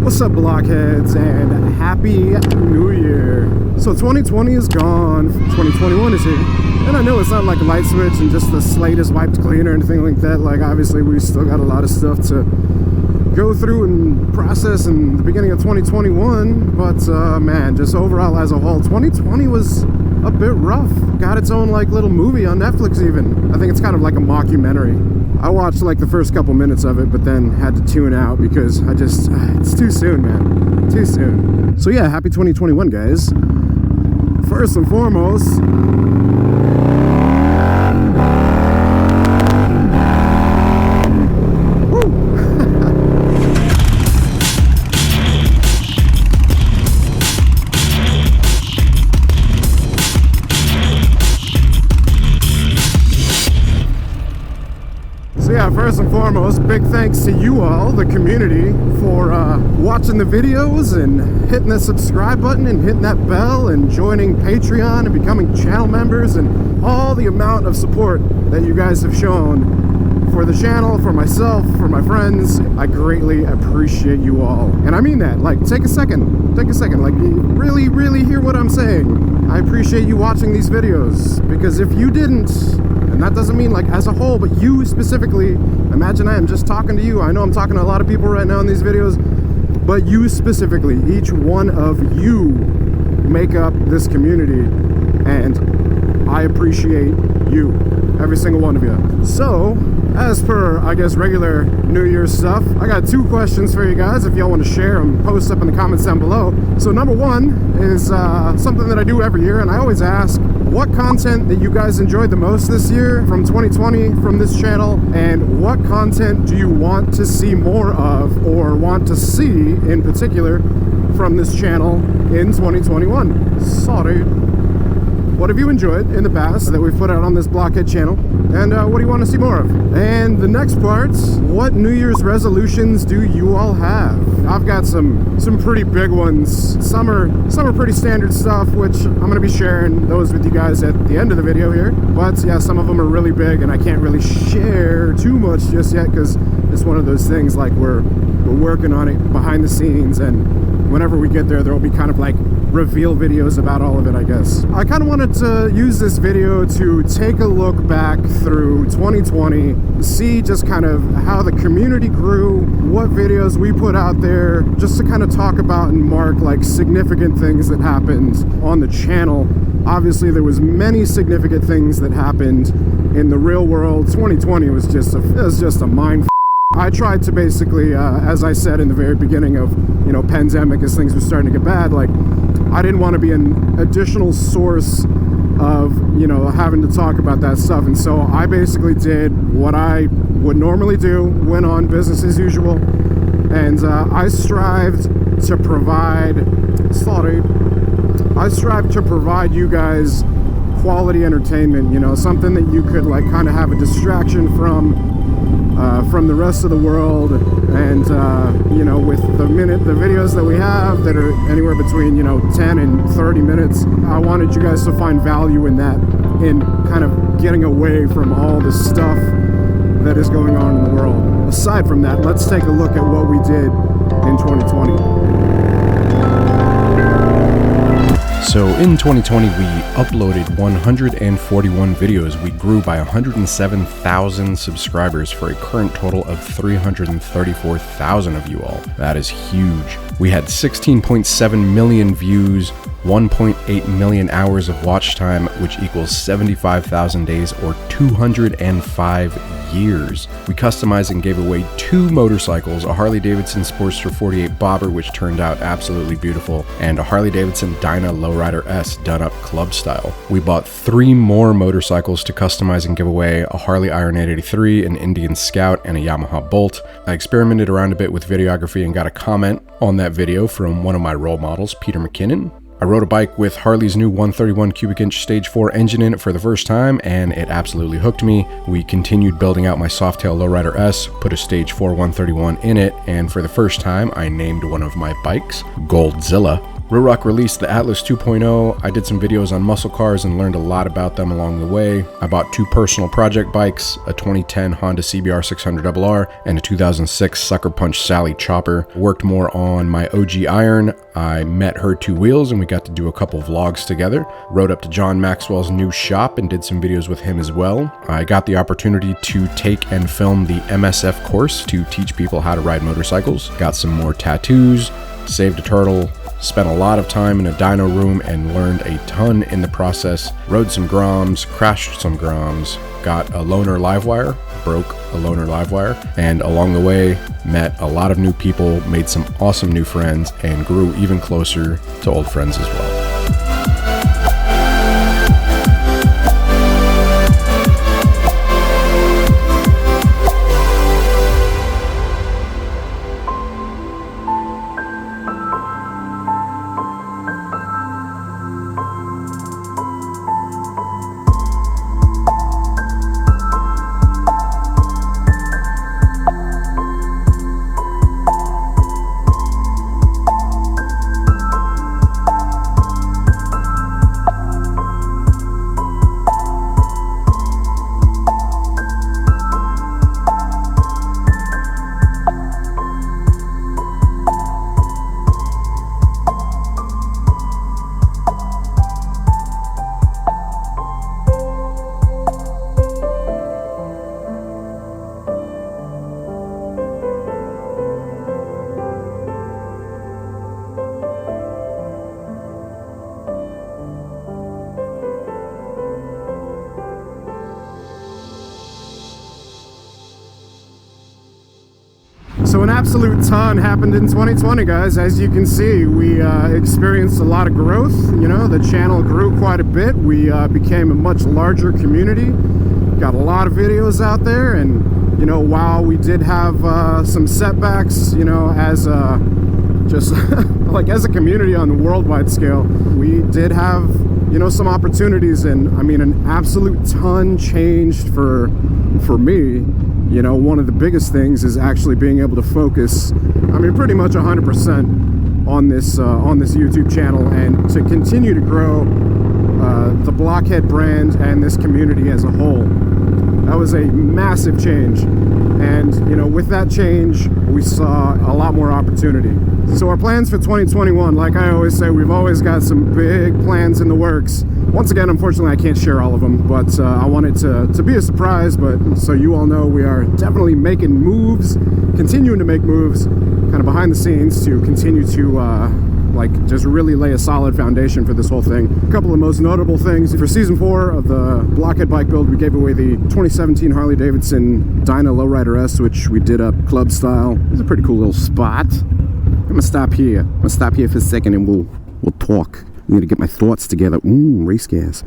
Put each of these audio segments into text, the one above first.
What's up, Blockheads, and Happy New Year. So 2020 is gone, 2021 is here. And I know it's not like a light switch and just the slate is wiped clean or anything like that. Like, obviously, we still got a lot of stuff to go through and process in the beginning of 2021. But, man, just overall as a whole, 2020 was a bit rough. Got its own, like, little movie on Netflix even. I think it's kind of like a mockumentary. I watched like the first couple minutes of it, but then had to tune out because it's too soon, man. Too soon. So yeah, happy 2021, guys. First and foremost, first and foremost, big thanks to you all, the community, for watching the videos and hitting the subscribe button and hitting that bell and joining Patreon and becoming channel members and all the amount of support that you guys have shown for the channel, for myself, for my friends. I greatly appreciate you all. And I mean that. Like, take a second. Like, really, really hear what I'm saying. I appreciate you watching these videos, because if you didn't, and that doesn't mean like as a whole, but you specifically, imagine I am just talking to you. I know I'm talking to a lot of people right now in these videos, but you specifically, each one of you make up this community, and I appreciate you, every single one of you. So, as per, I guess, regular New Year's stuff, I got two questions for you guys. If y'all want to share them, post up in the comments down below. So number one is something that I do every year, and I always ask, what content that you guys enjoyed the most this year from 2020 from this channel, and what content do you want to see more of, or want to see in particular from this channel in 2021? Sorry. What have you enjoyed in the past that we've put out on this Blockhead channel? And what do you want to see more of? And the next part, what New Year's resolutions do you all have? I've got some pretty big ones. Some are pretty standard stuff, which I'm going to be sharing those with you guys at the end of the video here. But yeah, some of them are really big, and I can't really share too much just yet, because it's one of those things, like we're working on it behind the scenes, and whenever we get there, there'll be kind of like reveal videos about all of it, I guess. I kind of wanted to use this video to take a look back through 2020, see just kind of how the community grew, what videos we put out there, just to kind of talk about and mark like significant things that happened on the channel. Obviously, there was many significant things that happened in the real world. 2020 was just a mind. I tried to basically, as I said in the very beginning of, pandemic, as things were starting to get bad, like, I didn't want to be an additional source of, having to talk about that stuff. And so I basically did what I would normally do, went on business as usual. And I strived to provide you guys quality entertainment, something that you could like kind of have a distraction from the rest of the world. And with the videos that we have that are anywhere between 10 and 30 minutes, I wanted you guys to find value in that, in kind of getting away from all the stuff that is going on in the world. Aside from that, let's take a look at what we did in 2020. So in 2020, we uploaded 141 videos. We grew by 107,000 subscribers for a current total of 334,000 of you all. That is huge. We had 16.7 million views, 1.8 million hours of watch time, which equals 75,000 days or 205 years. We customized and gave away 2 motorcycles, a Harley-Davidson Sportster 48 Bobber, which turned out absolutely beautiful, and a Harley-Davidson Dyna Low Rider S done up club style. We bought 3 more motorcycles to customize and give away, a Harley Iron 883, an Indian Scout, and a Yamaha Bolt. I experimented around a bit with videography and got a comment on that video from one of my role models, Peter McKinnon. I rode a bike with Harley's new 131 cubic inch Stage 4 engine in it for the first time, and it absolutely hooked me. We continued building out my Softail Low Rider S, put a Stage 4 131 in it, and for the first time, I named one of my bikes Goldzilla. Real Rock released the Atlas 2.0. I did some videos on muscle cars and learned a lot about them along the way. I bought 2 personal project bikes, a 2010 Honda CBR600RR and a 2006 Sucker Punch Sally chopper. Worked more on my OG Iron. I met her 2 wheels and we got to do a couple vlogs together. Rode up to John Maxwell's new shop and did some videos with him as well. I got the opportunity to take and film the MSF course to teach people how to ride motorcycles. Got some more tattoos, saved a turtle, spent a lot of time in a dyno room and learned a ton in the process. Rode some Groms, crashed some Groms, got a loaner livewire, broke a loaner livewire, and along the way met a lot of new people, made some awesome new friends, and grew even closer to old friends as well. So an absolute ton happened in 2020, guys. As you can see, we experienced a lot of growth. You know, the channel grew quite a bit. We became a much larger community. Got a lot of videos out there, and you know, while we did have some setbacks, you know, as just like as a community on the worldwide scale, we did have, you know, some opportunities, and I mean, an absolute ton changed for me. You know, one of the biggest things is actually being able to focus, I mean, pretty much 100% on this YouTube channel, and to continue to grow the Blockhead brand and this community as a whole. That was a massive change, and you know, with that change we saw a lot more opportunity. So our plans for 2021, like I always say, we've always got some big plans in the works. Once again, unfortunately, I can't share all of them, but I want it to be a surprise. But so you all know, we are definitely making moves, continuing to make moves, kind of behind the scenes, to continue to like just really lay a solid foundation for this whole thing. A couple of most notable things for season 4 of the Blockhead bike build: we gave away the 2017 Harley-Davidson Low Rider S, which we did up club style. It's a pretty cool little spot. I'm gonna stop here. I'm gonna stop here for a second, and we'll talk. I need to get my thoughts together. Race gas.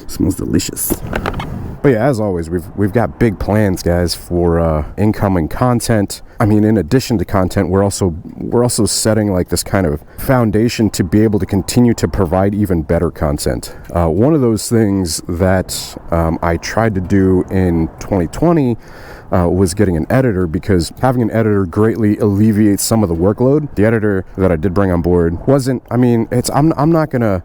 Smells delicious. But yeah, as always, we've got big plans, guys, for incoming content. I mean, in addition to content, we're also setting like this kind of foundation to be able to continue to provide even better content. One of those things that I tried to do in 2020 was getting an editor, because having an editor greatly alleviates some of the workload. The editor that I did bring on board wasn't, I mean, I'm not gonna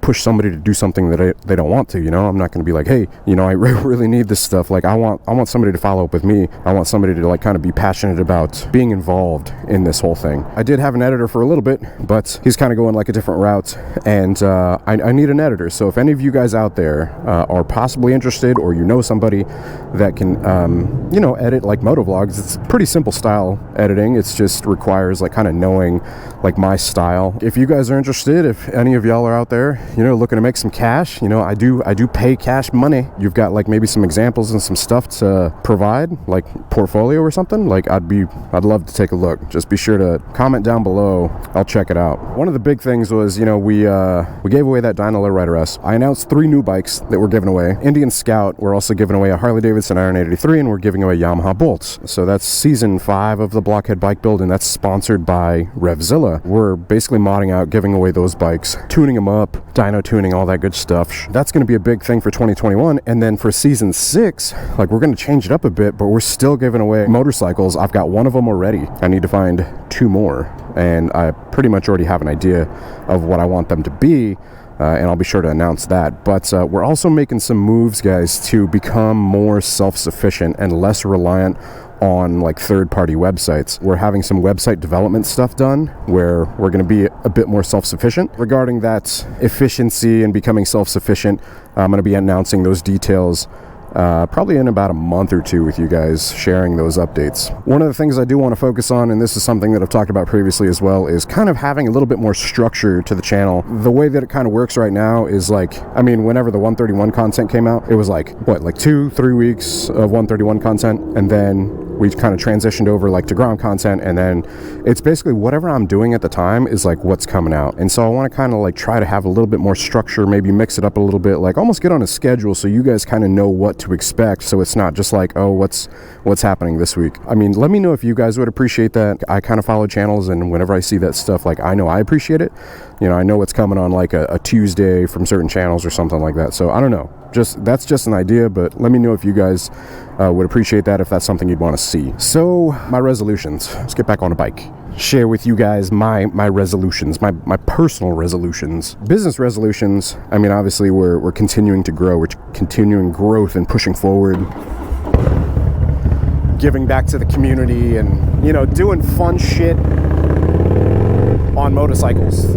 push somebody to do something that they don't want to, you know. I'm not gonna be like, hey, you know, I really need this stuff. Like, I want somebody to follow up with me. I want somebody to like kind of be passionate about being involved in this whole thing. I did have an editor for a little bit, but he's kind of going like a different route, and I need an editor. So if any of you guys out there are possibly interested, or you know somebody that can you know, edit like moto vlogs, it's pretty simple style editing. It's just requires like kind of knowing like my style. If you guys are interested, if any of y'all are out there, you know, looking to make some cash, you know, I do pay cash money. You've got like maybe some examples and some stuff to provide, like portfolio or something, like I'd love to take a look. Just be sure to comment down below. I'll check it out. One of the big things was, you know, we gave away that Low Rider S. I announced 3 new bikes that we're giving away. Indian Scout, we're also giving away a Harley-Davidson Iron 83, and we're giving giving away Yamaha Bolts. So that's season 5 of the Blockhead bike build, and that's sponsored by Revzilla. We're basically modding out, giving away those bikes, tuning them up, dyno tuning, all that good stuff. That's going to be a big thing for 2021. And then for season 6, like, we're going to change it up a bit, but we're still giving away motorcycles. I've got one of them already. I need to find 2 more, and I pretty much already have an idea of what I want them to be. And I'll be sure to announce that. But we're also making some moves, guys, to become more self-sufficient and less reliant on like third-party websites. We're having some website development stuff done where we're going to be a bit more self-sufficient. Regarding that efficiency and becoming self-sufficient, I'm going to be announcing those details probably in about a month or 2 with you guys, sharing those updates. One of the things I do want to focus on, and this is something that I've talked about previously as well, is kind of having a little bit more structure to the channel. The way that it kind of works right now is like, I mean, whenever the 131 content came out, it was like, what, like 2-3 weeks of 131 content, and then we kind of transitioned over like to Grom content, and then it's basically whatever I'm doing at the time is like what's coming out. And so I want to kind of like try to have a little bit more structure, maybe mix it up a little bit, like almost get on a schedule so you guys kind of know what to expect, so it's not just like, oh, what's happening this week. I mean, let me know if you guys would appreciate that. I kind of follow channels, and whenever I see that stuff, like, I know I appreciate it. You know, I know what's coming on like a Tuesday from certain channels or something like that. So I don't know, that's just an idea, but let me know if you guys would appreciate that, if that's something you'd want to see. So my resolutions, let's get back on a bike, share with you guys my resolutions, my personal resolutions. Business resolutions, I mean, obviously we're continuing to grow, we're continuing growth and pushing forward, giving back to the community, and, you know, doing fun shit on motorcycles.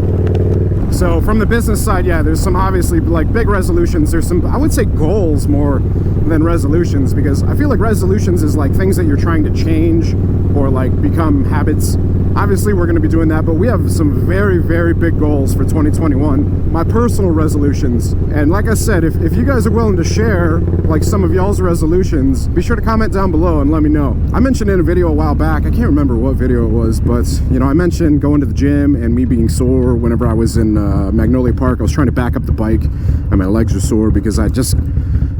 So from the business side, yeah, there's some obviously like big resolutions. There's some, I would say, goals more than resolutions, because I feel like resolutions is like things that you're trying to change or like become habits. Obviously we're going to be doing that, but we have some very, very big goals for 2021, my personal resolutions. And like I said, if you guys are willing to share like some of y'all's resolutions, be sure to comment down below and let me know. I mentioned in a video a while back, I can't remember what video it was, but you know, I mentioned going to the gym and me being sore whenever I was in Magnolia Park. I was trying to back up the bike and my legs were sore because I just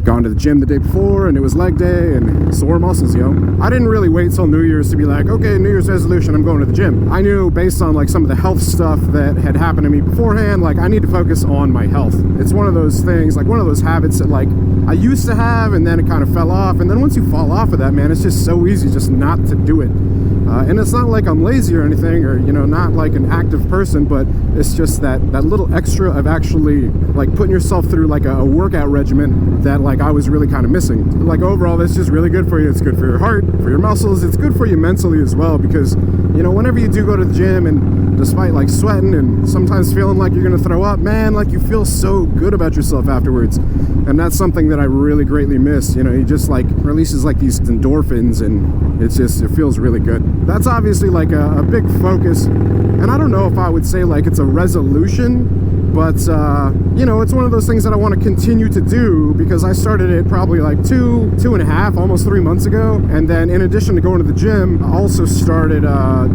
gone to the gym the day before and it was leg day and sore muscles, yo. I didn't really wait till New Year's to be like, okay, New Year's resolution, I'm going to the gym. I knew based on like some of the health stuff that had happened to me beforehand, like I need to focus on my health. It's one of those things, like one of those habits that like I used to have and then it kind of fell off. And then once you fall off of that, man, it's just so easy just not to do it. And it's not like I'm lazy or anything, or, you know, not like an active person, but it's just that little extra of actually like putting yourself through like a workout regimen that like I was really kind of missing. Like overall, that's just really good for you. It's good for your heart, for your muscles. It's good for you mentally as well, because, you know, whenever you do go to the gym and despite like sweating and sometimes feeling like you're gonna throw up, man, like you feel so good about yourself afterwards. And that's something that I really greatly miss. You know, you just like releases like these endorphins and it feels really good. That's obviously like a big focus, and I don't know if I would say like it's a resolution, but you know, it's one of those things that I want to continue to do, because I started it probably like two and a half, almost 3 months ago. And then in addition to going to the gym, I also started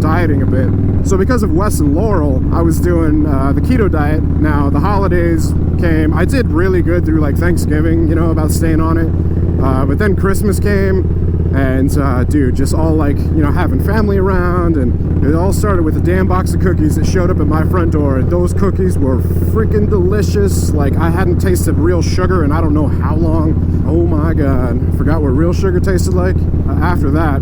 dieting a bit. So because of Wes and Laurel, I was doing the keto diet. Now the holidays came, I did really good through like Thanksgiving, you know, about staying on it, but then Christmas came. And dude, just all like, you know, having family around, and it all started with a damn box of cookies that showed up at my front door, and those cookies were freaking delicious. Like I hadn't tasted real sugar in I don't know how long. Oh my god, forgot what real sugar tasted like. After that,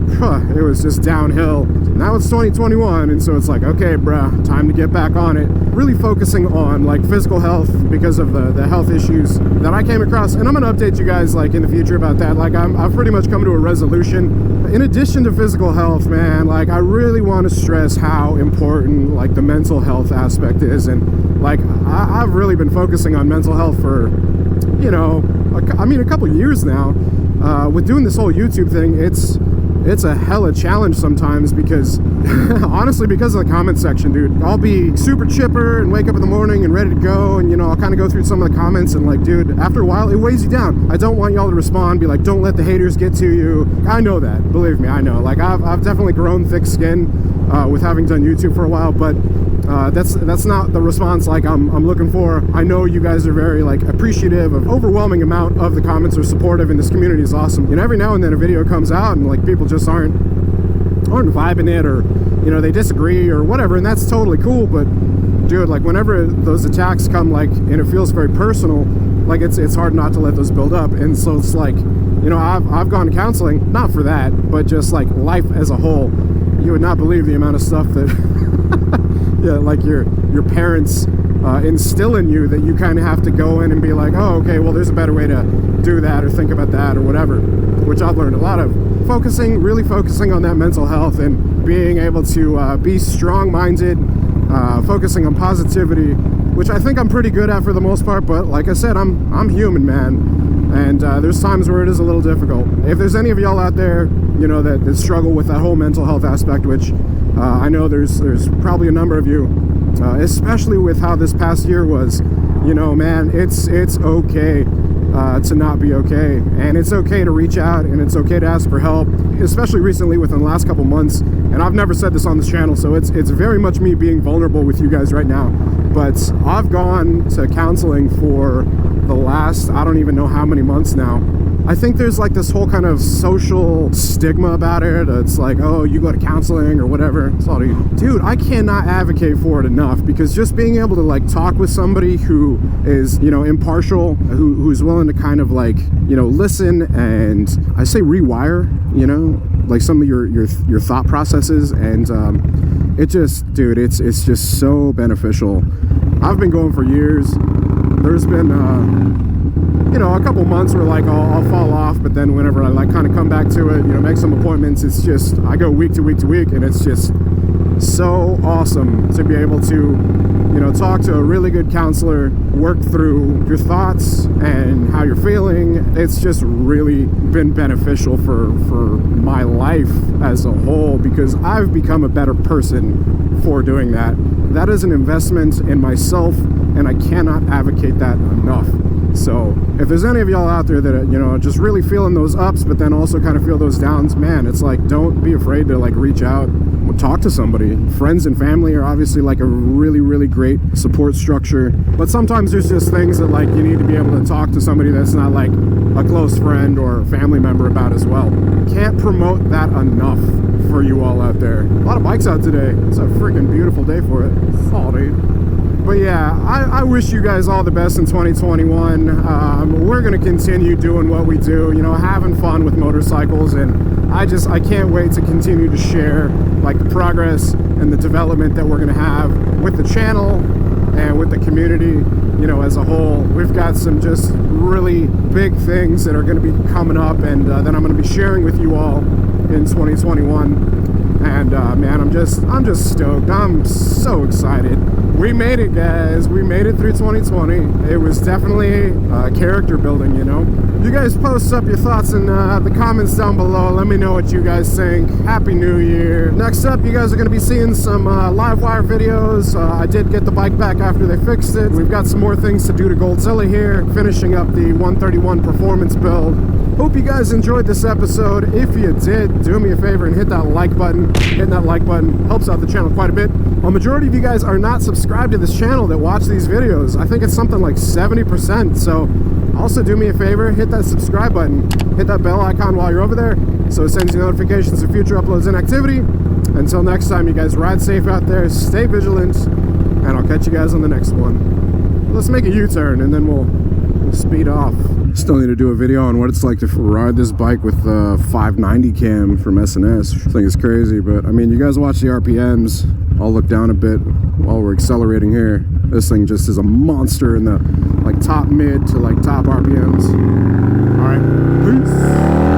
it was just downhill. Now it's 2021, and so it's like, okay, bruh, time to get back on it. Really focusing on like physical health because of the health issues that I came across, and I'm gonna update you guys like in the future about that. Like I've pretty much come to a resolution. In addition to physical health, man, like I really want to stress how important like the mental health aspect is. And like I've really been focusing on mental health for, you know, a couple years now. With doing this whole YouTube thing, it's a hella challenge sometimes, because honestly, because of the comment section, dude. I'll be super chipper and wake up in the morning and ready to go, and you know, I'll kind of go through some of the comments, and like, dude, after a while it weighs you down. I don't want y'all to respond, be like, don't let the haters get to you. I know that, believe me, I know. Like I've definitely grown thick skin with having done YouTube for a while, but that's not the response like I'm looking for. I know you guys are very like appreciative of overwhelming amount of the comments are supportive, and this community is awesome. You know, every now and then a video comes out and like people just aren't vibing it, or you know, they disagree or whatever, and that's totally cool. But dude, like whenever those attacks come, like, and it feels very personal, like it's hard not to let those build up. And so it's like, you know, I've gone to counseling, not for that, but just like life as a whole. You would not believe the amount of stuff that yeah, like your parents instill in you, that you kind of have to go in and be like, oh, okay, well, there's a better way to do that or think about that or whatever, which I've learned a lot of. Really focusing on that mental health and being able to be strong-minded, focusing on positivity, which I think I'm pretty good at for the most part. But like I said, I'm human, man, and there's times where it is a little difficult. If there's any of y'all out there, you know, that struggle with that whole mental health aspect, which I know there's probably a number of you, especially with how this past year was, you know, man, it's okay to not be okay, and it's okay to reach out, and it's okay to ask for help, especially recently within the last couple months. And I've never said this on this channel, so it's very much me being vulnerable with you guys right now. But I've gone to counseling for the last, I don't even know how many months now. I think there's like this whole kind of social stigma about it. It's like, oh, you go to counseling or whatever. Sorry. Dude, I cannot advocate for it enough, because just being able to like talk with somebody who is, you know, impartial, who's willing to kind of like, you know, listen and I say rewire, you know, like some of your thought processes, and it just, dude, it's just so beneficial. I've been going for years. There's been you know, a couple months where like I'll fall off, but then whenever I like kind of come back to it, you know, make some appointments, it's just, I go week to week to week, and it's just so awesome to be able to, you know, talk to a really good counselor, work through your thoughts and how you're feeling. It's just really been beneficial for my life as a whole, because I've become a better person for doing that. That is an investment in myself, and I cannot advocate that enough. So if there's any of y'all out there that, you know, just really feeling those ups, but then also kind of feel those downs, man, it's like, don't be afraid to like reach out, talk to somebody. Friends and family are obviously like a really, really great support structure, but sometimes there's just things that like you need to be able to talk to somebody that's not like a close friend or family member about as well. Can't promote that enough for you all out there. A lot of bikes out today. It's a freaking beautiful day for it. Oh, dude. But yeah, I wish you guys all the best in 2021. We're going to continue doing what we do, you know, having fun with motorcycles, and I can't wait to continue to share like the progress and the development that we're going to have with the channel and with the community, you know, as a whole. We've got some just really big things that are going to be coming up, and that I'm going to be sharing with you all in 2021. And man, I'm just stoked. I'm so excited. We made it, guys. We made it through 2020. It was definitely character building, you know. You guys post up your thoughts in the comments down below. Let me know what you guys think. Happy New Year. Next up, you guys are going to be seeing some live wire videos. I did get the bike back after they fixed it. We've got some more things to do to Goldzilla here, finishing up the 131 performance build. Hope you guys enjoyed this episode. If you did, do me a favor and hit that like button. Hitting that like button helps out the channel quite a bit. A majority of you guys are not subscribed to this channel that watch these videos. I think it's something like 70%. So also do me a favor, hit that subscribe button. Hit that bell icon while you're over there, so it sends you notifications of future uploads and activity. Until next time, you guys ride safe out there, stay vigilant, and I'll catch you guys on the next one. Let's make a U-turn and then we'll speed off. Still need to do a video on what it's like to ride this bike with the 590 cam from S&S. I think it's crazy, but I mean, you guys watch the RPMs. I'll look down a bit while we're accelerating here. This thing just is a monster in the like top mid to like top RPMs. All right, peace.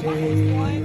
day.